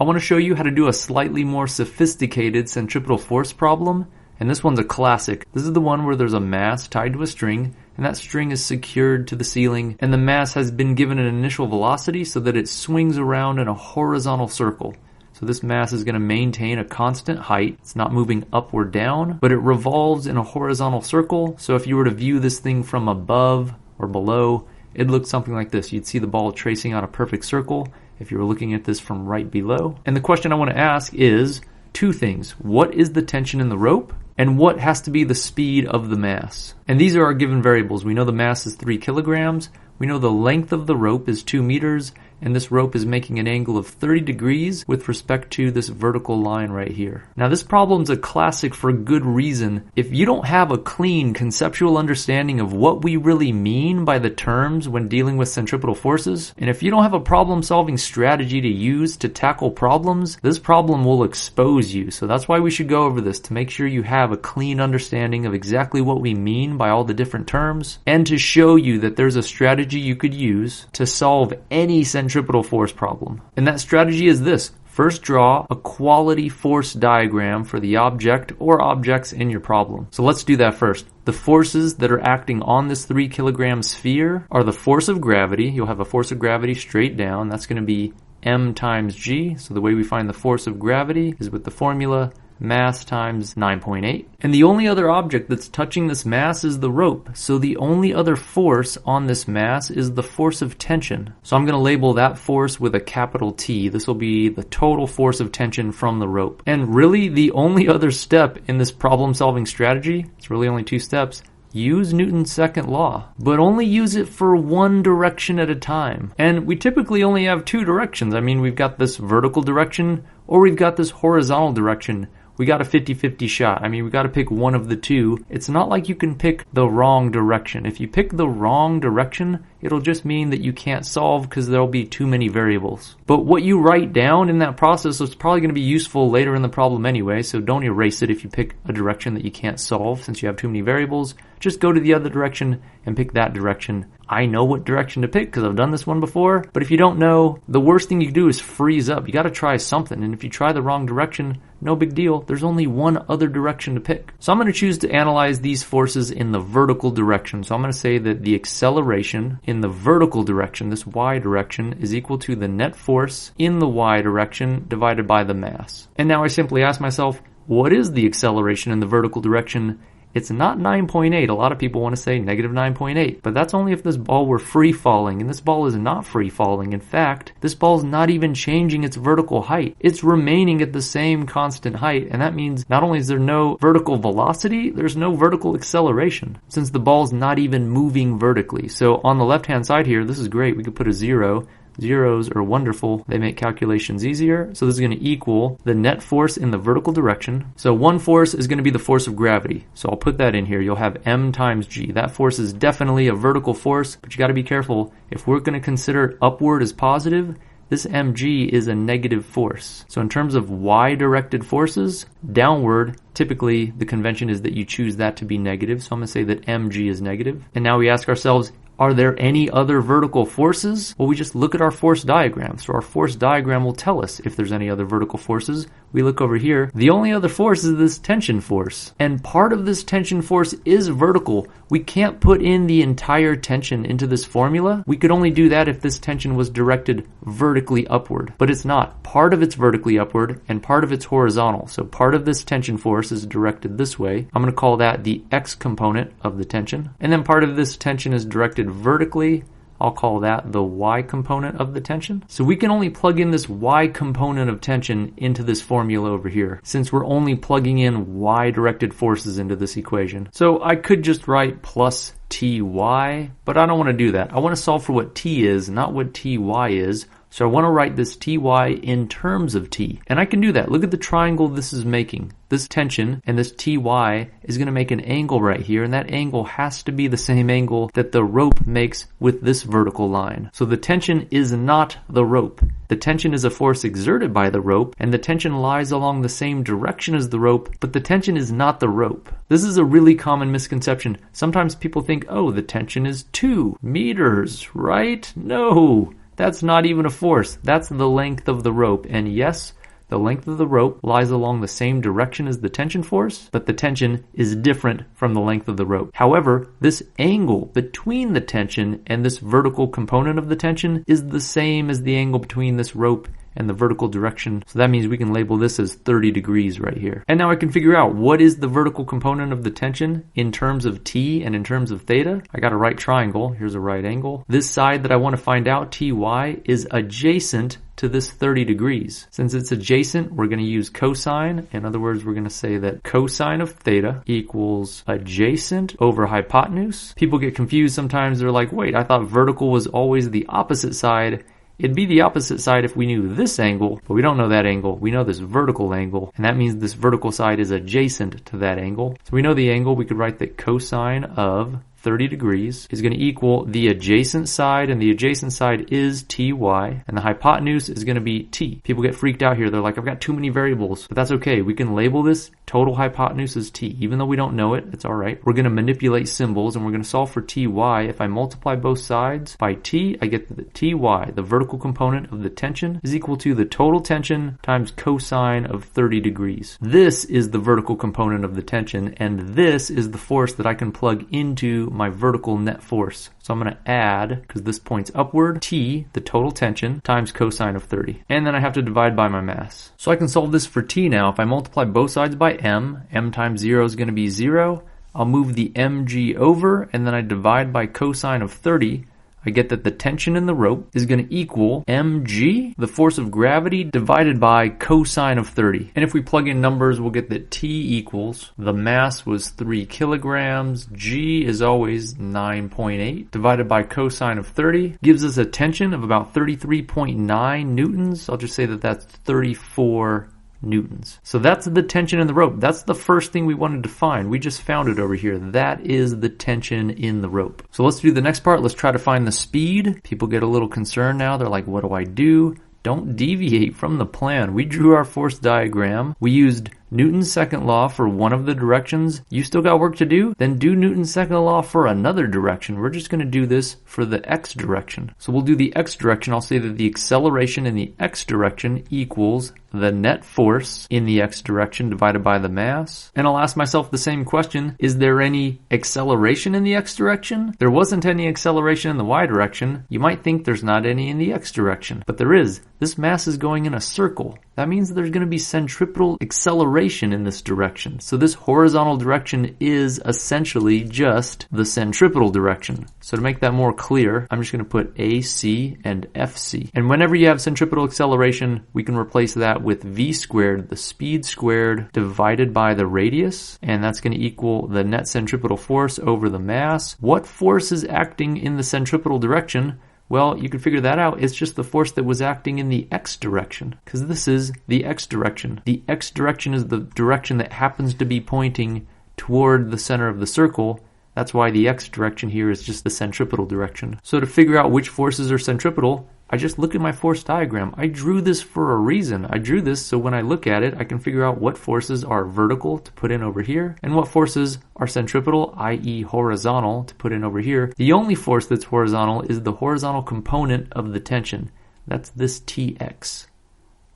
I want to show you how to do a slightly more sophisticated centripetal force problem, and this one's a classic. This is the one where there's a mass tied to a string, and that string is secured to the ceiling, and the mass has been given an initial velocity so that it swings around in a horizontal circle. So this mass is going to maintain a constant height. It's not moving up or down, but it revolves in a horizontal circle. So if you were to view this thing from above or below, it looks something like this. You'd see the ball tracing out a perfect circle if you were looking at this from right below. And the question I want to ask is two things. What is the tension in the rope? And what has to be the speed of the mass? And these are our given variables. We know the mass is 3 kilograms. We know the length of the rope is 2 meters. And this rope is making an angle of 30 degrees with respect to this vertical line right here. Now this problem's a classic for good reason. If you don't have a clean conceptual understanding of what we really mean by the terms when dealing with centripetal forces, and if you don't have a problem-solving strategy to use to tackle problems, this problem will expose you. So that's why we should go over this, to make sure you have a clean understanding of exactly what we mean by all the different terms, and to show you that there's a strategy you could use to solve any centripetal force problem. And that strategy is this. First, draw a quality force diagram for the object or objects in your problem. So let's do that first. The forces that are acting on this 3 kilogram sphere are the force of gravity. You'll have a force of gravity straight down. That's going to be m times g. So the way we find the force of gravity is with the formula mass times 9.8. And the only other object that's touching this mass is the rope. So the only other force on this mass is the force of tension. So I'm going to label that force with a capital T. This will be the total force of tension from the rope. And really the only other step in this problem-solving strategy, it's really only 2 steps, use Newton's second law, but only use it for one direction at a time. And we typically only have 2 directions. I mean, we've got this vertical direction or we've got this horizontal direction. We got a 50-50 shot. I mean, we got to pick one of the two. It's not like you can pick the wrong direction. If you pick the wrong direction, it'll just mean that you can't solve because there'll be too many variables. But what you write down in that process is probably going to be useful later in the problem anyway, so don't erase it if you pick a direction that you can't solve since you have too many variables. Just go to the other direction and pick that direction. I know what direction to pick because I've done this one before, but if you don't know, the worst thing you can do is freeze up. You got to try something, and if you try the wrong direction, no big deal. There's only one other direction to pick. So I'm going to choose to analyze these forces in the vertical direction. So I'm going to say that the acceleration in the vertical direction, this y direction, is equal to the net force in the y direction divided by the mass. And now I simply ask myself, what is the acceleration in the vertical direction? It's not 9.8. A lot of people want to say negative 9.8, but that's only if this ball were free falling, and this ball is not free falling. In fact, this ball is not even changing its vertical height. It's remaining at the same constant height, and that means not only is there no vertical velocity, there's no vertical acceleration, since the ball's not even moving vertically. So on the left-hand side here, this is great. We could put a 0. Zeros are wonderful. They make calculations easier. So this is going to equal the net force in the vertical direction. So one force is going to be the force of gravity. So I'll put that in here. You'll have m times g. That force is definitely a vertical force, but you got to be careful. If we're going to consider upward as positive, this mg is a negative force. So in terms of y-directed forces, downward, typically the convention is that you choose that to be negative. So I'm going to say that mg is negative. And now we ask ourselves, are there any other vertical forces? Well, we just look at our force diagram. So our force diagram will tell us if there's any other vertical forces. We look over here. The only other force is this tension force. And part of this tension force is vertical. We can't put in the entire tension into this formula. We could only do that if this tension was directed vertically upward. But it's not. Part of it's vertically upward and part of it's horizontal. So part of this tension force is directed this way. I'm going to call that the x component of the tension. And then part of this tension is directed vertically. I'll call that the y component of the tension. So we can only plug in this y component of tension into this formula over here, since we're only plugging in y-directed forces into this equation. So I could just write plus ty, but I don't want to do that. I want to solve for what t is, not what ty is. So I want to write this ty in terms of t. And I can do that. Look at the triangle this is making. This tension and this ty is going to make an angle right here, and that angle has to be the same angle that the rope makes with this vertical line. So the tension is not the rope. The tension is a force exerted by the rope, and the tension lies along the same direction as the rope, but the tension is not the rope. This is a really common misconception. Sometimes people think, oh, the tension is 2 meters, right? No. That's not even a force. That's the length of the rope. And yes, the length of the rope lies along the same direction as the tension force, but the tension is different from the length of the rope. However, this angle between the tension and this vertical component of the tension is the same as the angle between this rope and the vertical direction. So that means we can label this as 30 degrees right here. And now I can figure out what is the vertical component of the tension in terms of T and in terms of theta. I got a right triangle. Here's a right angle. This side that I want to find out, Ty, is adjacent to this 30 degrees. Since it's adjacent, we're going to use cosine. In other words, we're going to say that cosine of theta equals adjacent over hypotenuse. People get confused sometimes. They're like, wait, I thought vertical was always the opposite side. It'd be the opposite side if we knew this angle, but we don't know that angle. We know this vertical angle, and that means this vertical side is adjacent to that angle. So we know the angle. We could write that cosine of 30 degrees is going to equal the adjacent side, and the adjacent side is Ty, and the hypotenuse is going to be T. People get freaked out here. They're like, I've got too many variables, but that's okay. We can label this total hypotenuse as T. Even though we don't know it, it's all right. We're going to manipulate symbols, and we're going to solve for Ty. If I multiply both sides by T, I get that Ty, the vertical component of the tension, is equal to the total tension times cosine of 30 degrees. This is the vertical component of the tension, and this is the force that I can plug into my vertical net force. So I'm going to add, because this points upward, T, the total tension, times cosine of 30. And then I have to divide by my mass. So I can solve this for T now. If I multiply both sides by m times 0 is going to be 0. I'll move the mg over, and then I divide by cosine of 30. I get that the tension in the rope is going to equal mg, the force of gravity, divided by cosine of 30. And if we plug in numbers, we'll get that T equals, the mass was 3 kilograms, g is always 9.8, divided by cosine of 30, gives us a tension of about 33.9 newtons. I'll just say that that's 34 newtons. So that's the tension in the rope. That's the first thing we wanted to find. We just found it over here. That is the tension in the rope. So let's do the next part. Let's try to find the speed. People get a little concerned now. They're like, what do I do? Don't deviate from the plan. We drew our force diagram. We used Newton's second law for one of the directions. You still got work to do? Then do Newton's second law for another direction. We're just going to do this for the x direction. So we'll do the x direction. I'll say that the acceleration in the x direction equals the net force in the x direction divided by the mass. And I'll ask myself the same question. Is there any acceleration in the x direction? There wasn't any acceleration in the y direction. You might think there's not any in the x direction, but there is. This mass is going in a circle. That means there's going to be centripetal acceleration in this direction. So this horizontal direction is essentially just the centripetal direction. So to make that more clear, I'm just going to put AC and FC. And whenever you have centripetal acceleration, we can replace that with v squared, the speed squared, divided by the radius. And that's going to equal the net centripetal force over the mass. What force is acting in the centripetal direction? Well, you can figure that out. It's just the force that was acting in the x direction, because this is the x direction. The x direction is the direction that happens to be pointing toward the center of the circle. That's why the x direction here is just the centripetal direction. So to figure out which forces are centripetal, I just look at my force diagram. I drew this for a reason. I drew this so when I look at it, I can figure out what forces are vertical to put in over here and what forces are centripetal, i.e. horizontal, to put in over here. The only force that's horizontal is the horizontal component of the tension. That's this Tx.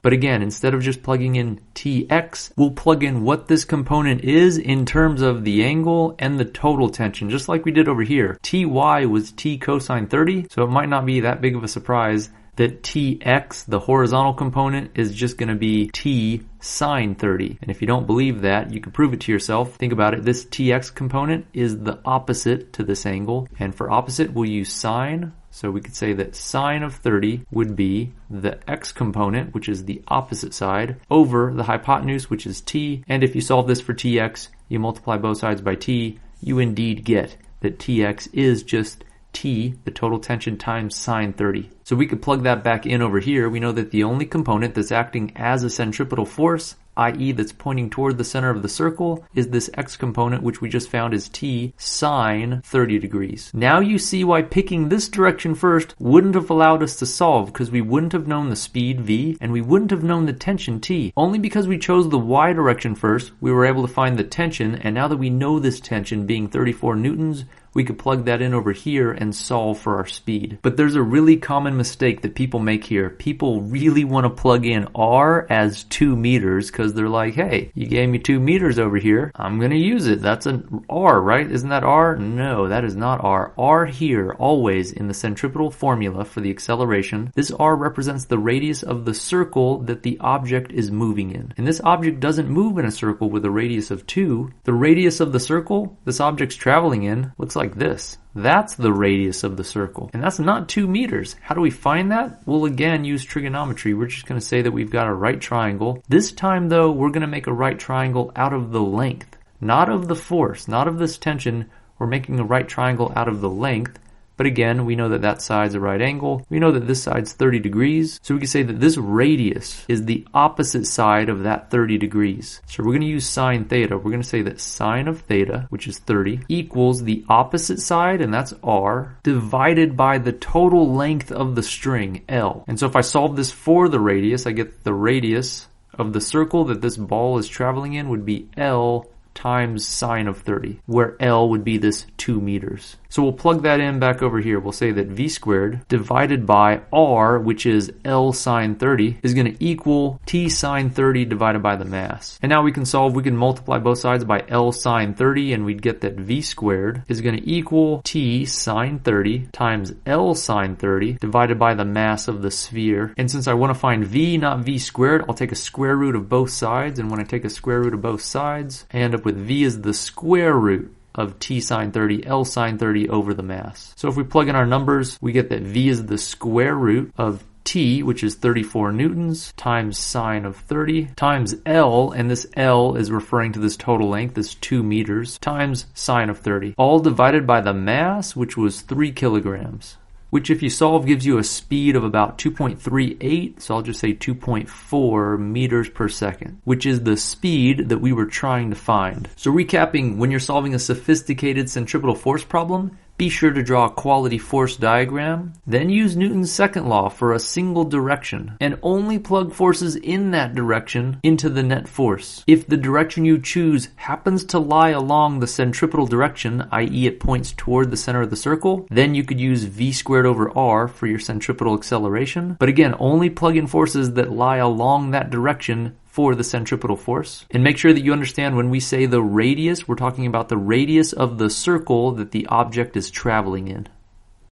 But again, instead of just plugging in Tx, we'll plug in what this component is in terms of the angle and the total tension, just like we did over here. Ty was T cosine 30, so it might not be that big of a surprise that Tx, the horizontal component, is just going to be T sine 30. And if you don't believe that, you can prove it to yourself. Think about it. This Tx component is the opposite to this angle. And for opposite, we'll use sine. So we could say that sine of 30 would be the x component, which is the opposite side, over the hypotenuse, which is t. And if you solve this for tx, you multiply both sides by t, you indeed get that tx is just T, the total tension, times sine 30. So we could plug that back in over here. We know that the only component that's acting as a centripetal force, i.e. that's pointing toward the center of the circle, is this x component, which we just found is T sine 30 degrees. Now you see why picking this direction first wouldn't have allowed us to solve, because we wouldn't have known the speed v, and we wouldn't have known the tension T. Only because we chose the y direction first, we were able to find the tension, and now that we know this tension being 34 newtons, we could plug that in over here and solve for our speed. But there's a really common mistake that people make here. People really want to plug in r as 2 meters because they're like, hey, you gave me 2 meters over here. I'm going to use it. That's an r, right? Isn't that r? No, that is not r. R here, always in the centripetal formula for the acceleration, this r represents the radius of the circle that the object is moving in. And this object doesn't move in a circle with a radius of 2. The radius of the circle this object's traveling in looks like this. That's the radius of the circle. And that's not 2 meters. How do we find that? We'll again use trigonometry. We're just going to say that we've got a right triangle. This time though, we're going to make a right triangle out of the length, not of the force, not of this tension. We're making a right triangle out of the length. But again, we know that that side's a right angle. We know that this side's 30 degrees. So we can say that this radius is the opposite side of that 30 degrees. So we're going to use sine theta. We're going to say that sine of theta, which is 30, equals the opposite side, and that's r, divided by the total length of the string, L. And so if I solve this for the radius, I get the radius of the circle that this ball is traveling in would be L times sine of 30, where L would be this 2 meters. So we'll plug that in back over here. We'll say that v squared divided by r, which is L sine 30, is going to equal t sine 30 divided by the mass. And now we can solve, we can multiply both sides by L sine 30, and we'd get that v squared is going to equal t sine 30 times L sine 30 divided by the mass of the sphere. And since I want to find v, not v squared, I'll take a square root of both sides. And when I take a square root of both sides, I end up with v is the square root of t sine 30, L sine 30 over the mass. So if we plug in our numbers, we get that v is the square root of t, which is 34 newtons, times sine of 30, times L, and this L is referring to this total length, this 2 meters, times sine of 30. All divided by the mass, which was 3 kilograms. Which if you solve gives you a speed of about 2.38, so I'll just say 2.4 meters per second, which is the speed that we were trying to find. So recapping, when you're solving a sophisticated centripetal force problem, be sure to draw a quality force diagram, then use Newton's second law for a single direction, and only plug forces in that direction into the net force. If the direction you choose happens to lie along the centripetal direction, i.e. it points toward the center of the circle, then you could use v squared over r for your centripetal acceleration. But again, only plug in forces that lie along that direction for the centripetal force. And make sure that you understand when we say the radius, we're talking about the radius of the circle that the object is traveling in.